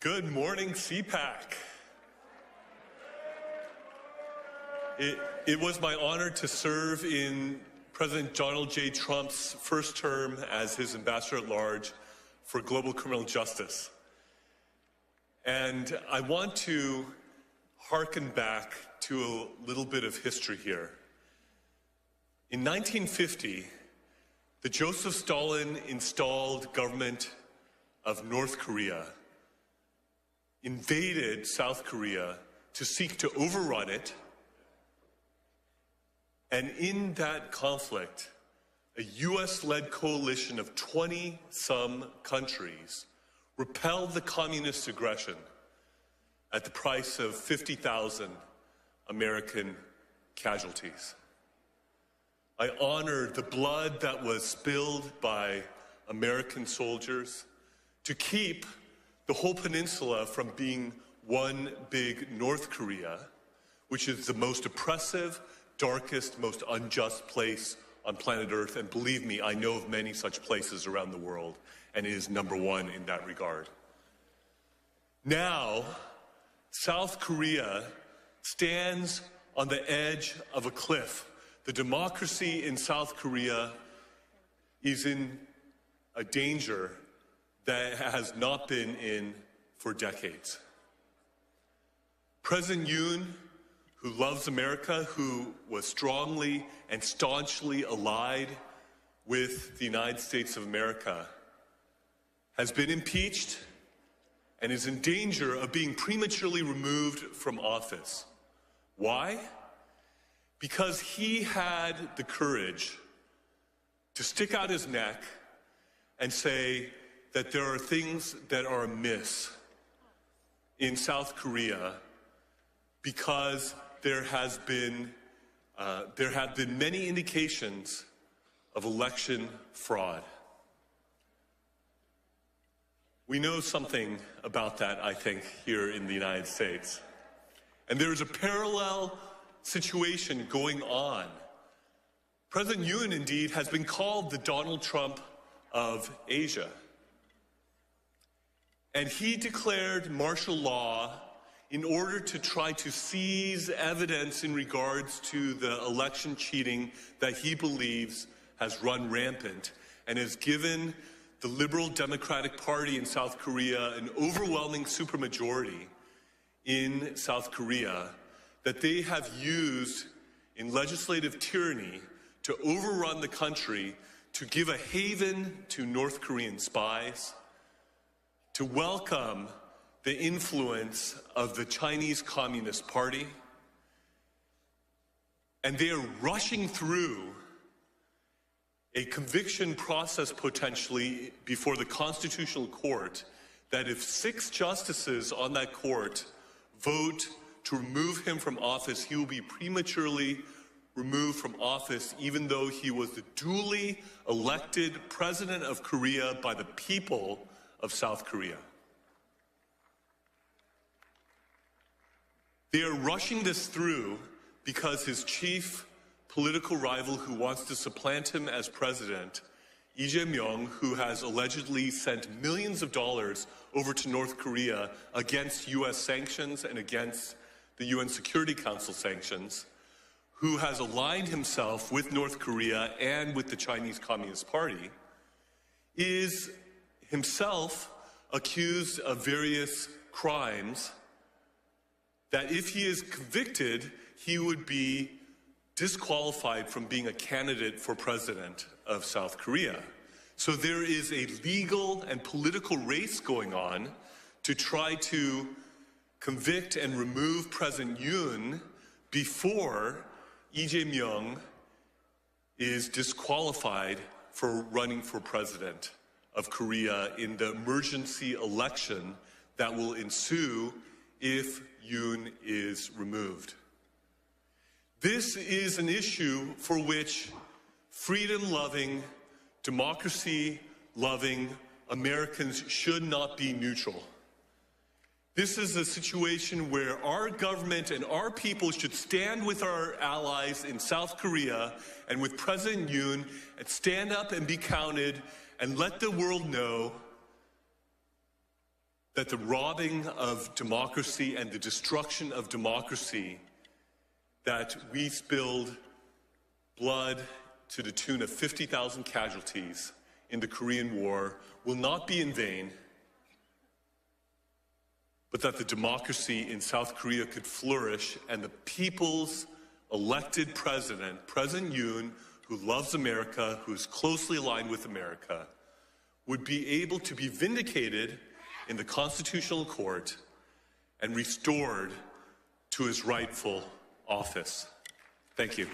Good morning, CPAC. It was my honor to serve in President Donald J. Trump's first term as his ambassador at large for global criminal justice. And I want to hearken back to a little bit of history here. In 1950, the Joseph Stalin installed government of North Korea invaded South Korea to seek to overrun it. And in that conflict, a US-led coalition of 20-some countries repelled the communist aggression at the price of 50,000 American casualties. I honor the blood that was spilled by American soldiers to keep the whole peninsula from being one big North Korea, which is the most oppressive, darkest, most unjust place on planet Earth. And believe me, I know of many such places around the world, and it is number one in that regard. Now, South Korea stands on the edge of a cliff. The democracy in South Korea is in a danger that has not been in for decades. President Yoon, who loves America, who was strongly and staunchly allied with the United States of America, has been impeached and is in danger of being prematurely removed from office. Why? Because he had the courage to stick out his neck and say that there are things that are amiss in South Korea because there have been many indications of election fraud. We know something about that, I think, here in the United States. And there is a parallel situation going on. President Yoon, indeed, has been called the Donald Trump of Asia. And he declared martial law in order to try to seize evidence in regards to the election cheating that he believes has run rampant and has given the Liberal Democratic Party in South Korea an overwhelming supermajority in South Korea that they have used in legislative tyranny to overrun the country, to give a haven to North Korean spies, to welcome the influence of the Chinese Communist Party. And they are rushing through a conviction process potentially before the Constitutional Court that if 6 justices on that court vote to remove him from office, he will be prematurely removed from office even though he was the duly elected president of Korea by the people of South Korea. They are rushing this through because his chief political rival who wants to supplant him as president, Lee Jae-myung, who has allegedly sent millions of dollars over to North Korea against US sanctions and against the UN Security Council sanctions, who has aligned himself with North Korea and with the Chinese Communist Party, is himself accused of various crimes that if he is convicted, he would be disqualified from being a candidate for president of South Korea. So there is a legal and political race going on to try to convict and remove President Yoon before Lee Jae-myung is disqualified for running for president of Korea in the emergency election that will ensue if Yoon is removed. This is an issue for which freedom-loving, democracy-loving Americans should not be neutral. This is a situation where our government and our people should stand with our allies in South Korea and with President Yoon and stand up and be counted and let the world know that the robbing of democracy and the destruction of democracy, that we spilled blood to the tune of 50,000 casualties in the Korean War, will not be in vain, but that the democracy in South Korea could flourish and the people's elected president, President Yoon, who loves America, who is closely aligned with America, would be able to be vindicated in the Constitutional Court and restored to his rightful office. Thank you.